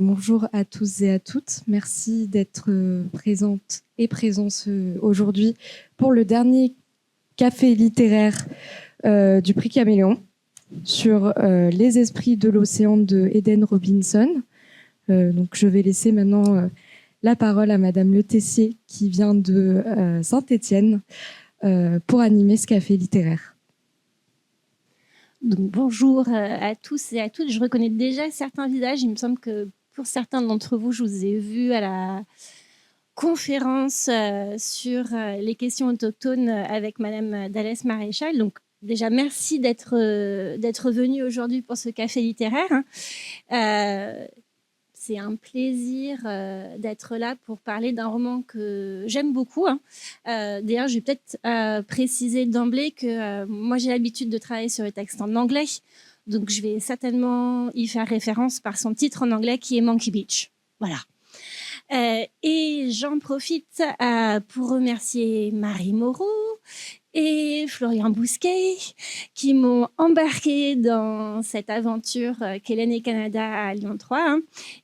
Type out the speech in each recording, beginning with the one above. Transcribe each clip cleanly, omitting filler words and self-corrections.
Bonjour à tous et à toutes. Merci d'être présentes et présents aujourd'hui pour le dernier café littéraire du prix Caméléon sur les esprits de l'océan de Eden Robinson. Donc je vais laisser maintenant la parole à Madame Le Tessier qui vient de Saint-Étienne pour animer ce café littéraire. Donc, bonjour à tous et à toutes. Je reconnais déjà certains visages. Il me semble que pour certains d'entre vous, je vous ai vu à la conférence sur les questions autochtones avec Madame Dallès Maréchal. Donc déjà, merci d'être venu aujourd'hui pour ce café littéraire. C'est un plaisir d'être là pour parler d'un roman que j'aime beaucoup. D'ailleurs, je vais peut-être préciser d'emblée que moi, j'ai l'habitude de travailler sur les textes en anglais. Donc, je vais certainement y faire référence par son titre en anglais qui est Monkey Beach. Voilà. Et j'en profite pour remercier Marie Moreau et Florian Bousquet qui m'ont embarqué dans cette aventure qu'Hélène et Canada à Lyon 3.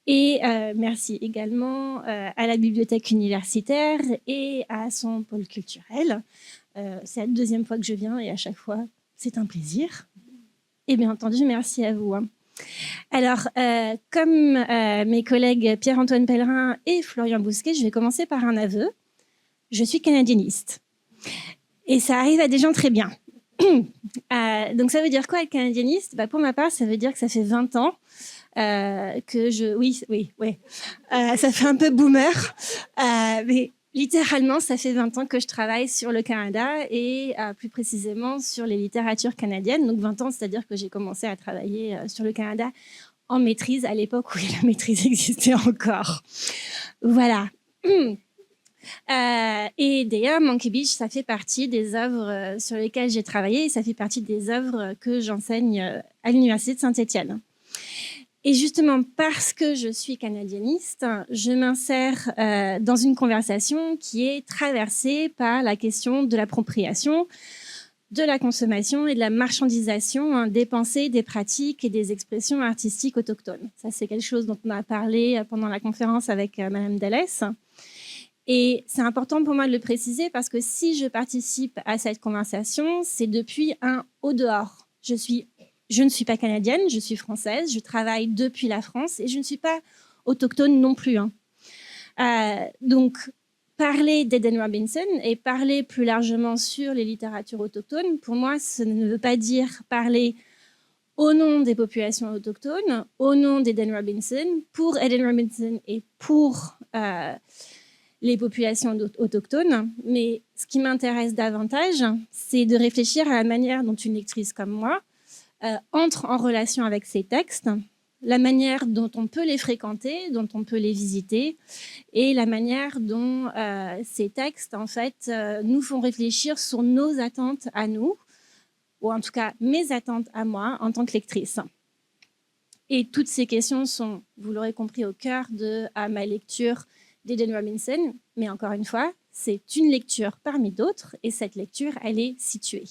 Et merci également à la bibliothèque universitaire et à son pôle culturel. C'est la deuxième fois que je viens et à chaque fois, c'est un plaisir. Et bien entendu, merci à vous. Alors, comme mes collègues Pierre-Antoine Pellerin et Florian Bousquet, je vais commencer par un aveu. Je suis canadieniste. Et ça arrive à des gens très bien. Donc, ça veut dire quoi être canadieniste ? Pour ma part, ça veut dire que ça fait 20 ans que je... Oui. Ça fait un peu boomer. Mais littéralement, ça fait 20 ans que je travaille sur le Canada et plus précisément sur les littératures canadiennes. Donc 20 ans, c'est-à-dire que j'ai commencé à travailler sur le Canada en maîtrise à l'époque où la maîtrise existait encore. Voilà. Et d'ailleurs, Monkey Beach, ça fait partie des œuvres sur lesquelles j'ai travaillé et ça fait partie des œuvres que j'enseigne à l'Université de Saint-Étienne. Et justement, parce que je suis canadieniste, je m'insère dans une conversation qui est traversée par la question de l'appropriation, de la consommation et de la marchandisation des pensées, des pratiques et des expressions artistiques autochtones. Ça, c'est quelque chose dont on a parlé pendant la conférence avec Madame Dallès. Et c'est important pour moi de le préciser parce que si je participe à cette conversation, c'est depuis un au dehors. Je ne suis pas canadienne, je suis française, je travaille depuis la France et je ne suis pas autochtone non plus. Donc, parler d'Eden Robinson et parler plus largement sur les littératures autochtones, pour moi, ce ne veut pas dire parler au nom des populations autochtones, au nom d'Eden Robinson, pour Eden Robinson et pour les populations autochtones. Mais ce qui m'intéresse davantage, c'est de réfléchir à la manière dont une lectrice comme moi entre en relation avec ces textes, la manière dont on peut les fréquenter, dont on peut les visiter, et la manière dont ces textes, en fait, nous font réfléchir sur nos attentes à nous, ou en tout cas mes attentes à moi en tant que lectrice. Et toutes ces questions sont, vous l'aurez compris, au cœur de ma lecture d'Eden Robinson, mais encore une fois, c'est une lecture parmi d'autres, et cette lecture, elle est située.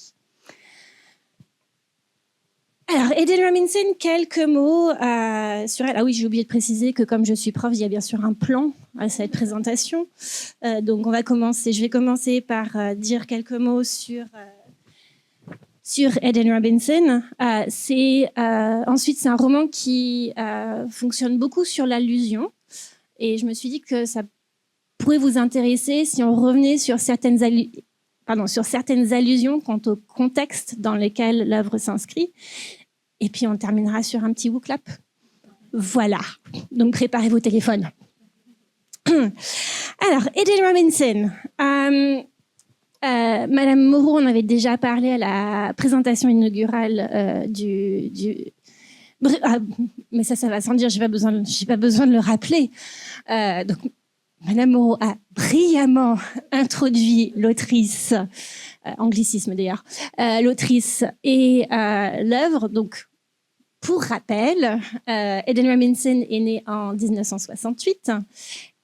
Alors, Eden Robinson, quelques mots sur elle. Ah oui, j'ai oublié de préciser que comme je suis prof, il y a bien sûr un plan à cette présentation. Donc, on va commencer. Je vais commencer par dire quelques mots sur Eden Robinson. Ensuite, c'est un roman qui fonctionne beaucoup sur l'allusion. Et je me suis dit que ça pourrait vous intéresser si on revenait sur certaines allusions quant au contexte dans lequel l'œuvre s'inscrit. Et puis, on terminera sur un petit bouclap. Voilà. Donc, préparez vos téléphones. Alors, Eden Robinson. Madame Moreau en avait déjà parlé à la présentation inaugurale mais ça va sans dire, j'ai pas besoin de le rappeler. Donc, Madame Moreau a brillamment introduit l'autrice, anglicisme d'ailleurs, l'autrice et l'œuvre. Donc, pour rappel, Eden Robinson est née en 1968.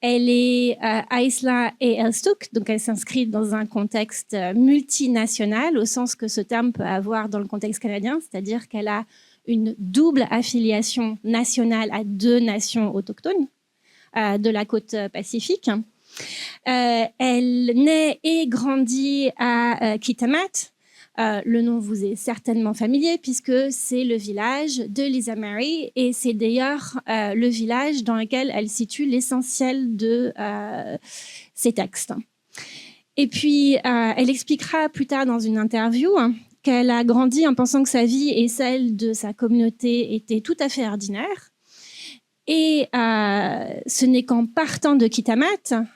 Elle est Aisla et Elstuk, donc elle s'inscrit dans un contexte multinational, au sens que ce terme peut avoir dans le contexte canadien, c'est-à-dire qu'elle a une double affiliation nationale à 2 nations autochtones de la côte pacifique. Elle naît et grandit à Kitimat. Le nom vous est certainement familier puisque c'est le village de Lisa Mary et c'est d'ailleurs le village dans lequel elle situe l'essentiel de ses textes. Et puis, elle expliquera plus tard dans une interview qu'elle a grandi en pensant que sa vie et celle de sa communauté étaient tout à fait ordinaires. Et ce n'est qu'en partant de Kitimat,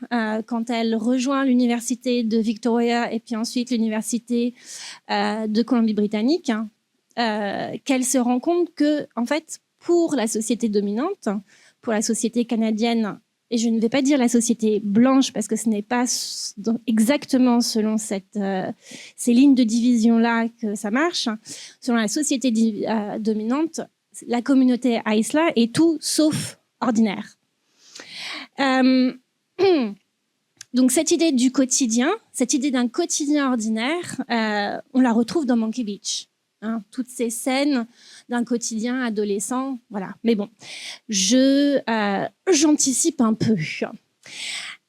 quand elle rejoint l'université de Victoria et puis ensuite l'université de Colombie-Britannique, qu'elle se rend compte que, en fait, pour la société dominante, pour la société canadienne, et je ne vais pas dire la société blanche parce que ce n'est pas exactement selon ces lignes de division-là que ça marche, selon la société dominante, la communauté Aïsla est tout sauf ordinaire. Donc cette idée du quotidien, cette idée d'un quotidien ordinaire, on la retrouve dans Monkey Beach. Toutes ces scènes d'un quotidien adolescent, voilà. Mais bon, j'anticipe un peu.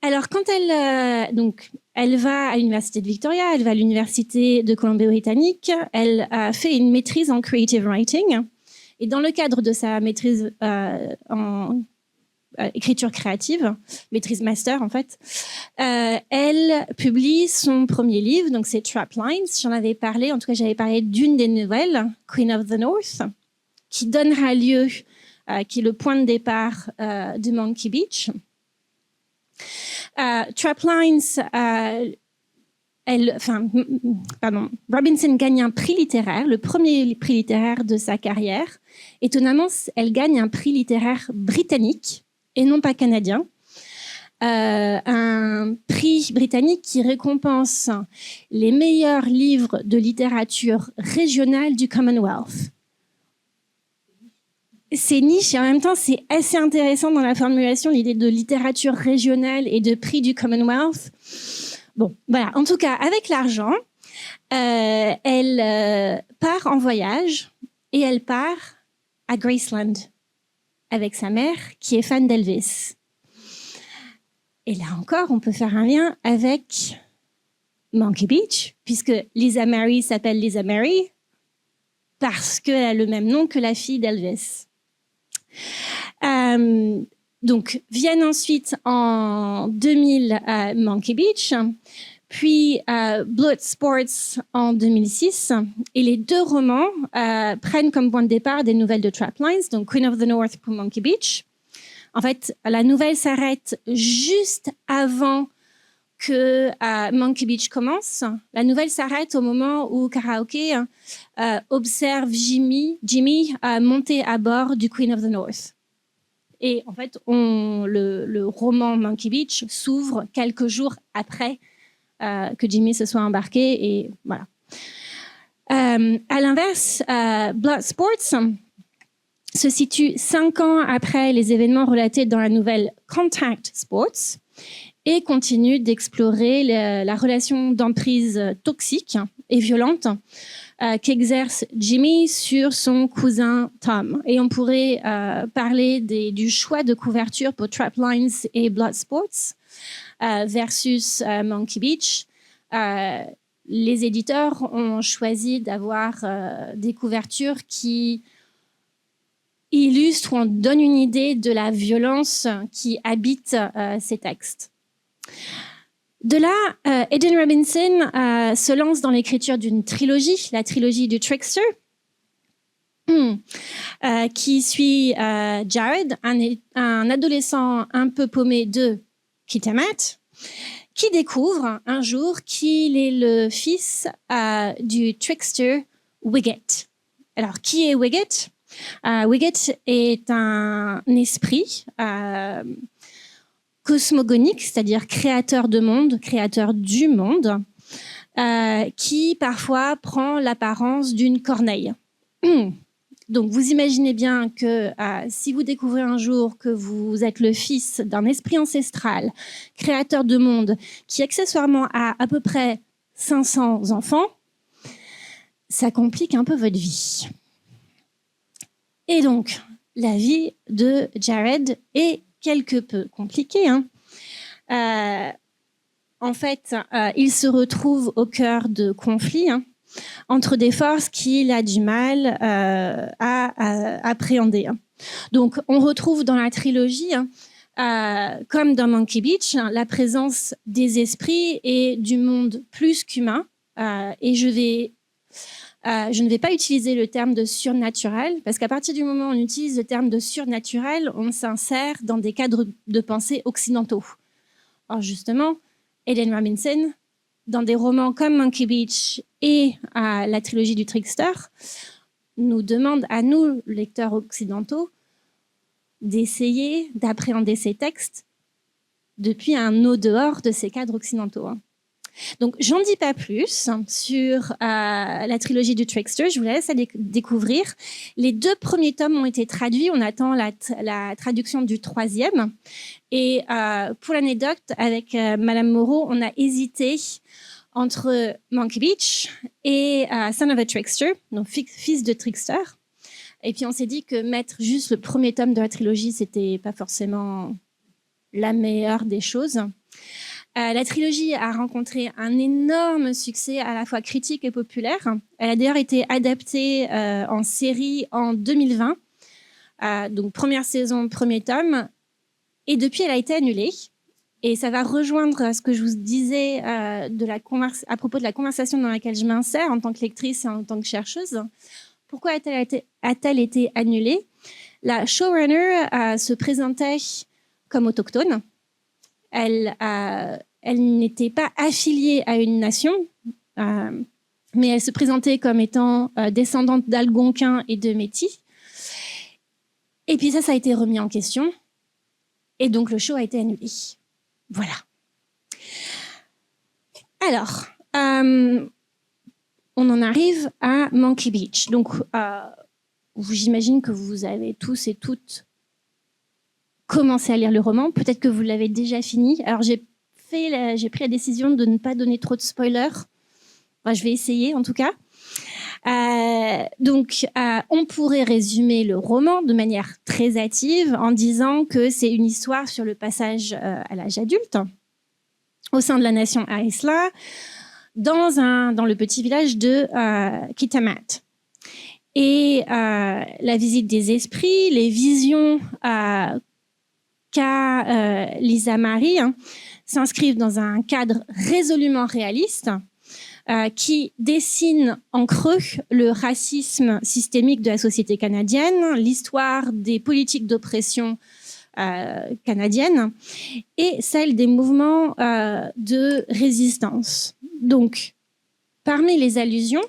Alors quand elle va à l'université de Victoria, elle va à l'université de Colombie-Britannique, elle fait une maîtrise en creative writing. Et dans le cadre de sa maîtrise en écriture créative, maîtrise master en fait, elle publie son premier livre, donc c'est Trap Lines. J'en avais parlé, en tout cas j'avais parlé d'une des nouvelles, Queen of the North, qui donnera lieu, qui est le point de départ de Monkey Beach. Trap Lines, Robinson gagne un prix littéraire, le premier prix littéraire de sa carrière. Étonnamment, elle gagne un prix littéraire britannique et non pas canadien. Un prix britannique qui récompense les meilleurs livres de littérature régionale du Commonwealth. C'est niche et en même temps, c'est assez intéressant dans la formulation, l'idée de littérature régionale et de prix du Commonwealth. Bon, voilà. En tout cas, avec l'argent, elle part en voyage et elle part à Graceland avec sa mère qui est fan d'Elvis. Et là encore, on peut faire un lien avec Monkey Beach, puisque Lisa Mary s'appelle Lisa Mary parce qu'elle a le même nom que la fille d'Elvis. Donc, viennent ensuite en 2000 Monkey Beach, puis Blood Sports en 2006. Et les 2 romans prennent comme point de départ des nouvelles de Trap Lines, donc Queen of the North pour Monkey Beach. En fait, la nouvelle s'arrête juste avant que Monkey Beach commence. La nouvelle s'arrête au moment où Karaoke observe Jimmy monter à bord du Queen of the North. Et en fait, le roman Monkey Beach s'ouvre quelques jours après que Jimmy se soit embarqué. Et voilà. À l'inverse, Blood Sports se situe 5 ans après les événements relatés dans la nouvelle Contact Sports et continue d'explorer la relation d'emprise toxique et violente qu'exerce Jimmy sur son cousin Tom. Et on pourrait parler du choix de couverture pour Trap Lines et Blood Sports versus Monkey Beach. Les éditeurs ont choisi d'avoir des couvertures qui illustrent ou en donnent une idée de la violence qui habite ces textes. De là, Eden Robinson se lance dans l'écriture d'une trilogie, la trilogie du Trickster, qui suit Jared, un adolescent un peu paumé de Kitimat, qui découvre un jour qu'il est le fils du Trickster Wiget. Alors, qui est Wiget? Wiget est un esprit cosmogonique, c'est-à-dire créateur de monde, créateur du monde, qui parfois prend l'apparence d'une corneille. Donc, vous imaginez bien que si vous découvrez un jour que vous êtes le fils d'un esprit ancestral, créateur de monde, qui accessoirement a à peu près 500 enfants, ça complique un peu votre vie. Et donc, la vie de Jared est quelque peu compliquée. En fait, il se retrouve au cœur de conflits entre des forces qu'il a du mal à appréhender. Donc, on retrouve dans la trilogie, comme dans Monkey Beach, la présence des esprits et du monde plus qu'humain. Et je ne vais pas utiliser le terme de surnaturel, parce qu'à partir du moment où on utilise le terme de surnaturel, on s'insère dans des cadres de pensée occidentaux. Or, justement, Ellen Robinson, dans des romans comme Monkey Beach et la trilogie du Trickster, nous demande à nous, lecteurs occidentaux, d'essayer d'appréhender ces textes depuis un au-dehors de ces cadres occidentaux. Donc, j'en dis pas plus sur la trilogie du Trickster. Je vous laisse aller découvrir. Les 2 premiers tomes ont été traduits. On attend la traduction du 3e. Et pour l'anecdote, avec Madame Moreau, on a hésité entre Monkey Beach et Son of a Trickster, donc fils de Trickster. Et puis, on s'est dit que mettre juste le premier tome de la trilogie, c'était pas forcément la meilleure des choses. La trilogie a rencontré un énorme succès à la fois critique et populaire. Elle a d'ailleurs été adaptée en série en 2020. Donc, première saison, premier tome. Et depuis, elle a été annulée. Et ça va rejoindre ce que je vous disais à propos de la conversation dans laquelle je m'insère en tant que lectrice et en tant que chercheuse. Pourquoi a-t-elle été annulée? La showrunner se présentait comme autochtone. Elle n'était pas affiliée à une nation, mais elle se présentait comme étant descendante d'Algonquins et de Métis. Et puis ça a été remis en question. Et donc le show a été annulé. Voilà. Alors, on en arrive à Monkey Beach. Donc, j'imagine que vous avez tous et toutes commencé à lire le roman. Peut-être que vous l'avez déjà fini. Alors, j'ai pris la décision de ne pas donner trop de spoilers. Enfin, je vais essayer, en tout cas. On pourrait résumer le roman de manière très hâtive en disant que c'est une histoire sur le passage à l'âge adulte au sein de la nation Aisla, dans le petit village de Kitamat. Et la visite des esprits, les visions qu'a Lisa Marie s'inscrivent dans un cadre résolument réaliste qui dessine en creux le racisme systémique de la société canadienne, l'histoire des politiques d'oppression canadiennes et celle des mouvements de résistance. Donc, parmi les allusions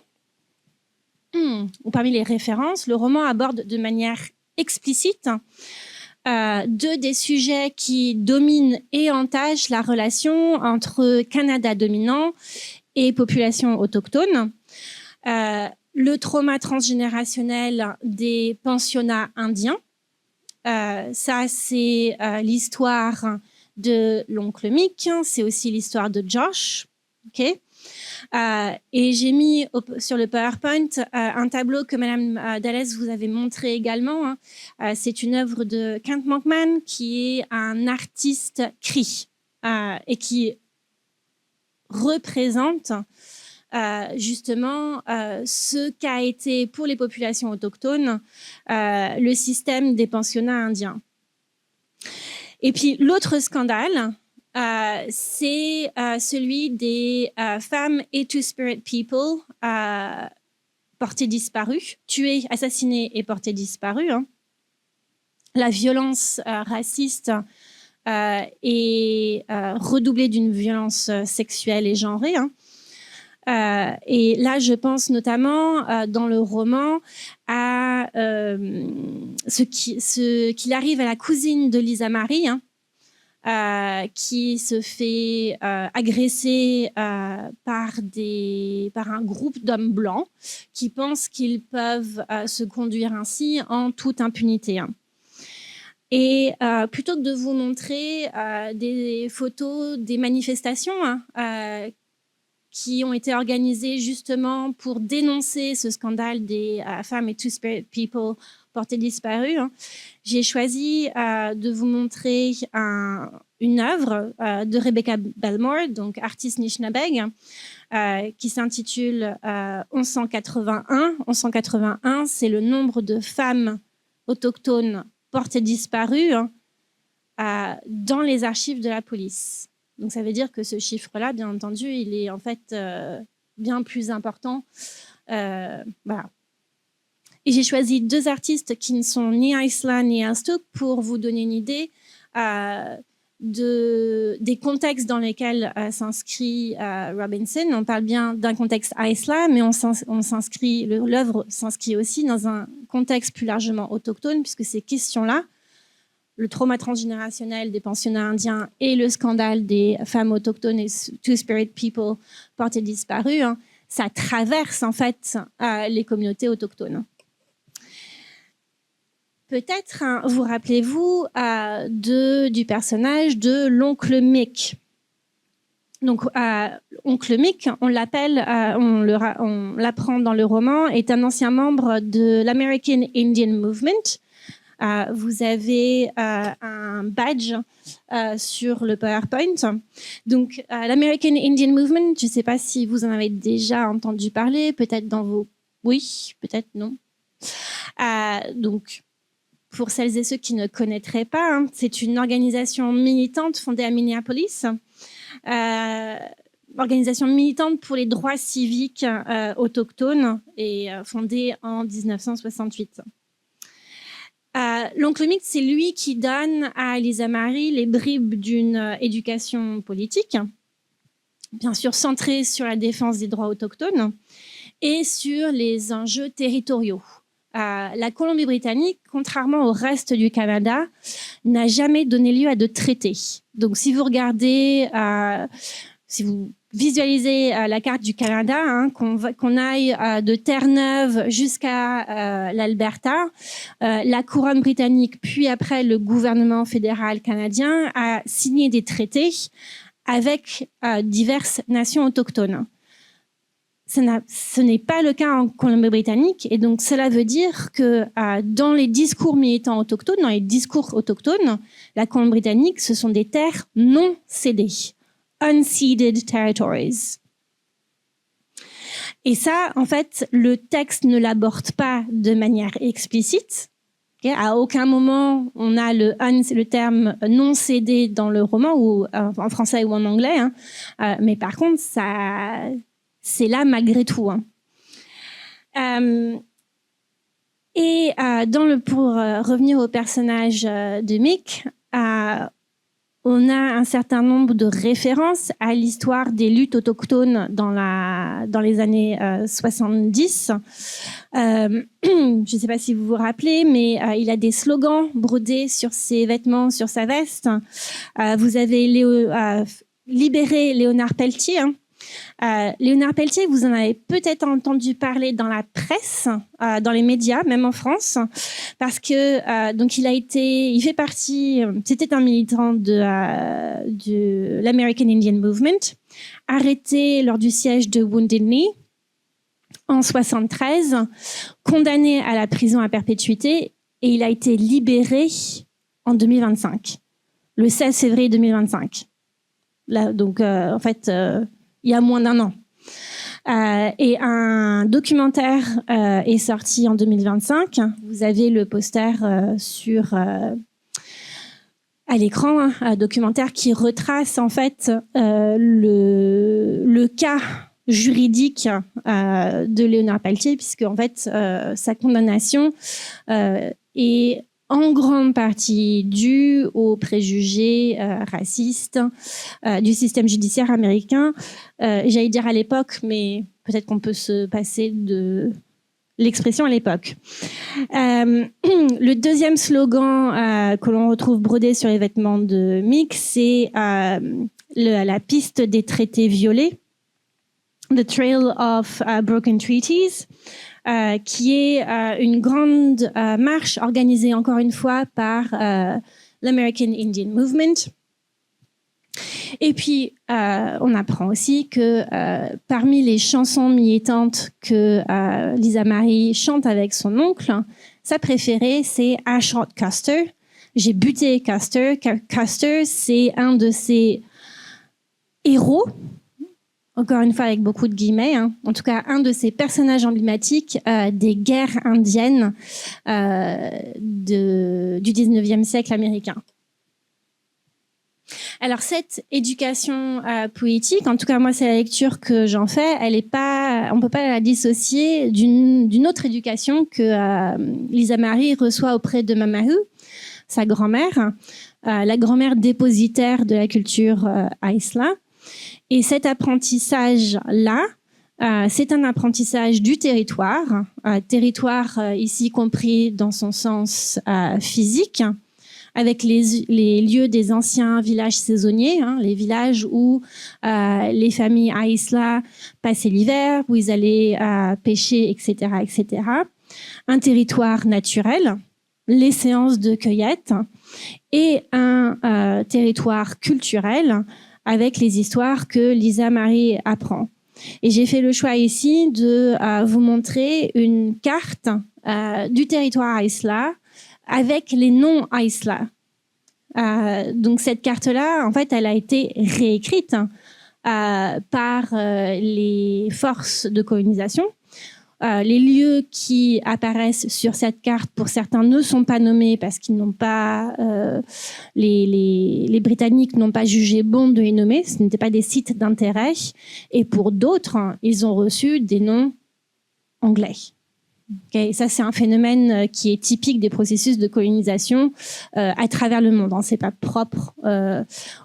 ou parmi les références, le roman aborde de manière explicite deux des sujets qui dominent et entachent la relation entre Canada dominant et population autochtone. Le trauma transgénérationnel des pensionnats indiens. Ça, c'est l'histoire de l'oncle Mick, c'est aussi l'histoire de Josh. Okay. Et j'ai mis sur le PowerPoint un tableau que Madame Dallès vous avait montré également. C'est une œuvre de Kent Monkman qui est un artiste cri et qui représente justement ce qu'a été pour les populations autochtones le système des pensionnats indiens. Et puis l'autre scandale, c'est celui des femmes et Two-Spirit People portées disparues, tuées, assassinées et portées disparues. La violence raciste est redoublée d'une violence sexuelle et genrée. Et là, je pense notamment dans le roman à ce qu'il arrive à la cousine de Lisa Marie, qui se fait agresser par un groupe d'hommes blancs qui pensent qu'ils peuvent se conduire ainsi en toute impunité. Et plutôt que de vous montrer des photos des manifestations qui ont été organisées justement pour dénoncer ce scandale des femmes et Two-Spirit People portés disparus, j'ai choisi de vous montrer une œuvre de Rebecca Belmore, donc artiste Nishnabeg, qui s'intitule 1181. 1181, c'est le nombre de femmes autochtones portées disparues dans les archives de la police. Donc ça veut dire que ce chiffre-là, bien entendu, il est en fait bien plus important. Voilà. Et j'ai choisi 2 artistes qui ne sont ni Aisla ni Astuk pour vous donner une idée des contextes dans lesquels s'inscrit Robinson. On parle bien d'un contexte Aisla, mais l'œuvre s'inscrit aussi dans un contexte plus largement autochtone, puisque ces questions-là, le trauma transgénérationnel des pensionnats indiens et le scandale des femmes autochtones et Two-Spirit People portées disparues, ça traverse en fait les communautés autochtones. Peut-être vous rappelez-vous du personnage de l'oncle Mick. Donc, oncle Mick, on l'apprend dans le roman, est un ancien membre de l'American Indian Movement. Vous avez un badge sur le PowerPoint. Donc, l'American Indian Movement, je ne sais pas si vous en avez déjà entendu parler, peut-être dans vos... Oui, peut-être non. Donc, pour celles et ceux qui ne connaîtraient pas, c'est une organisation militante fondée à Minneapolis, organisation militante pour les droits civiques autochtones et fondée en 1968. L'oncle Mick, c'est lui qui donne à Lisa Marie les bribes d'une éducation politique, bien sûr centrée sur la défense des droits autochtones et sur les enjeux territoriaux. La Colombie-Britannique, contrairement au reste du Canada, n'a jamais donné lieu à de traités. Donc, si vous regardez, si vous visualisez la carte du Canada, qu'on aille de Terre-Neuve jusqu'à l'Alberta, la couronne britannique, puis après le gouvernement fédéral canadien, a signé des traités avec diverses nations autochtones. Ce n'est pas le cas en Colombie-Britannique, et donc cela veut dire que dans les discours militants autochtones, dans les discours autochtones, la Colombie-Britannique, ce sont des terres non cédées, unceded territories. Et ça, en fait, le texte ne l'aborde pas de manière explicite. Okay, à aucun moment on a le terme non cédé dans le roman, ou en français ou en anglais, mais par contre, c'est là malgré tout. Pour revenir au personnage de Mick, on a un certain nombre de références à l'histoire des luttes autochtones dans les années 70. Je ne sais pas si vous vous rappelez, mais il a des slogans brodés sur ses vêtements, sur sa veste. Vous avez libéré Léonard Peltier. Léonard Peltier, vous en avez peut-être entendu parler dans la presse, dans les médias, même en France, parce que donc il fait partie. C'était un militant de l'American Indian Movement, arrêté lors du siège de Wounded Knee en 73, condamné à la prison à perpétuité, et il a été libéré en 2025, le 16 février 2025. Là, donc en fait. Il y a moins d'1 an. Et un documentaire est sorti en 2025. Vous avez le poster à l'écran, un documentaire qui retrace en fait le cas juridique de Léonard Peltier, puisque en fait sa condamnation est en grande partie due aux préjugés racistes du système judiciaire américain. J'allais dire à l'époque, mais peut-être qu'on peut se passer de l'expression à l'époque. Le deuxième slogan que l'on retrouve brodé sur les vêtements de Mick, c'est la piste des traités violés, The Trail of Broken Treaties, qui est une grande marche organisée encore une fois par l'American Indian Movement. Et puis, on apprend aussi que parmi les chansons militantes que Lisa Marie chante avec son oncle, sa préférée, c'est I shot Custer. J'ai buté Custer. Custer, c'est un de ses héros, encore une fois avec beaucoup de guillemets, hein. En tout cas un de ces personnages emblématiques des guerres indiennes du 19e siècle américain. Alors cette éducation poétique, en tout cas moi c'est la lecture que j'en fais, on ne peut pas la dissocier d'une autre éducation que Lisa Marie reçoit auprès de Mamahu, sa grand-mère, la grand-mère dépositaire de la culture Aïsla. Et cet apprentissage-là, c'est un apprentissage du territoire, territoire ici compris dans son sens physique, avec les lieux des anciens villages saisonniers, hein, les villages où les familles Aïsla passaient l'hiver, où ils allaient pêcher, etc., etc. Un territoire naturel, les séances de cueillette, et un territoire culturel avec les histoires que Lisa Marie apprend. Et j'ai fait le choix ici de vous montrer une carte du territoire Aïsla avec les noms Aïsla. Donc cette carte-là, en fait, elle a été réécrite par les forces de colonisation. Les lieux qui apparaissent sur cette carte, pour certains, ne sont pas nommés parce qu'ils n'ont pas, les Britanniques n'ont pas jugé bon de les nommer. Ce n'étaient pas des sites d'intérêt. Et pour d'autres, ils ont reçu des noms anglais. Okay, ça, c'est un phénomène qui est typique des processus de colonisation à travers le monde. C'est pas propre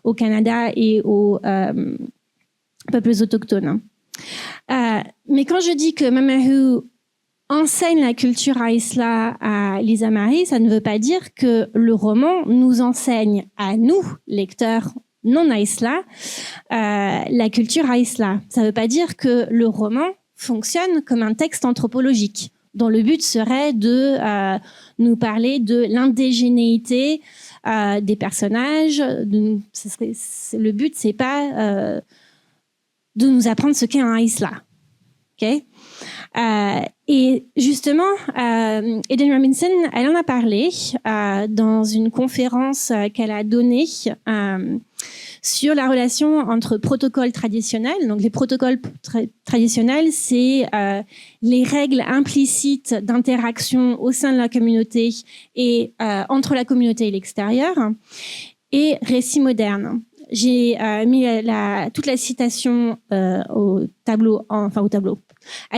au Canada et aux peuples autochtones. Mais quand je dis que Mamahu enseigne la culture Aïsla à Lisa Marie, ça ne veut pas dire que le roman nous enseigne à nous, lecteurs non Aïsla, la culture Aïsla. Ça ne veut pas dire que le roman fonctionne comme un texte anthropologique, dont le but serait de nous parler de l'indigénéité des personnages. Le but, c'est pas de nous apprendre ce qu'est un Aïsla. Okay? Et justement, Eden Robinson, elle en a parlé dans une conférence qu'elle a donnée sur la relation entre protocoles traditionnels. Donc les protocoles traditionnels, c'est les règles implicites d'interaction au sein de la communauté et entre la communauté et l'extérieur, et récits modernes. J'ai mis toute la citation à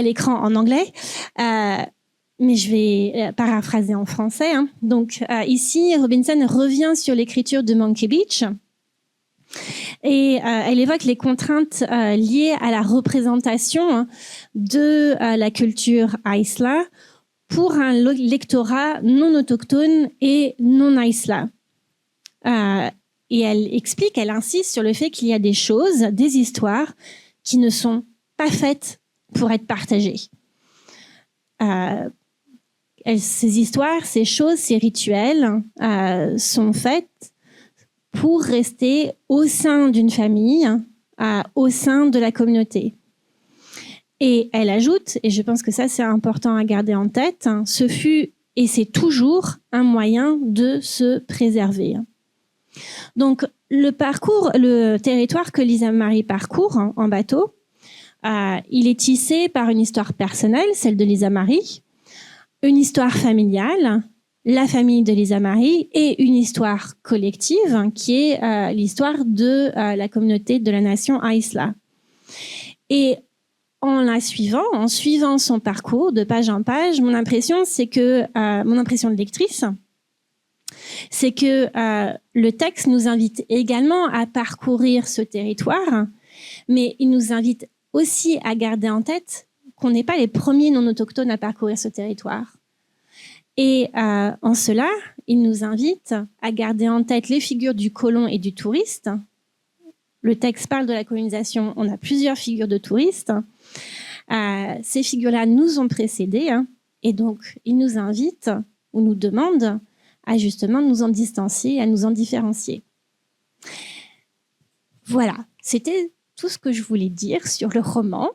l'écran en anglais, mais je vais paraphraser en français. Hein. Donc ici, Robinson revient sur l'écriture de Monkey Beach et elle évoque les contraintes liées à la représentation de la culture Aïsla pour un lectorat non autochtone et non Aïsla. Et elle explique, elle insiste sur le fait qu'il y a des choses, des histoires qui ne sont pas faites pour être partagées. Ces histoires, ces choses, ces rituels sont faits pour rester au sein d'une famille, au sein de la communauté. Et elle ajoute, et je pense que ça c'est important à garder en tête, ce fut et c'est toujours un moyen de se préserver. Donc, le territoire que Lisa Marie parcourt en bateau, il est tissé par une histoire personnelle, celle de Lisa Marie, une histoire familiale, la famille de Lisa Marie, et une histoire collective qui est l'histoire de la communauté de la nation Aïsla. Et en suivant son parcours de page en page, mon impression de lectrice, c'est que le texte nous invite également à parcourir ce territoire, mais il nous invite aussi à garder en tête qu'on n'est pas les premiers non-autochtones à parcourir ce territoire. Et en cela, il nous invite à garder en tête les figures du colon et du touriste. Le texte parle de la colonisation, on a plusieurs figures de touristes. Ces figures-là nous ont précédés, et donc il nous invite ou nous demande à justement nous en distancier, à nous en différencier. Voilà, c'était tout ce que je voulais dire sur le roman.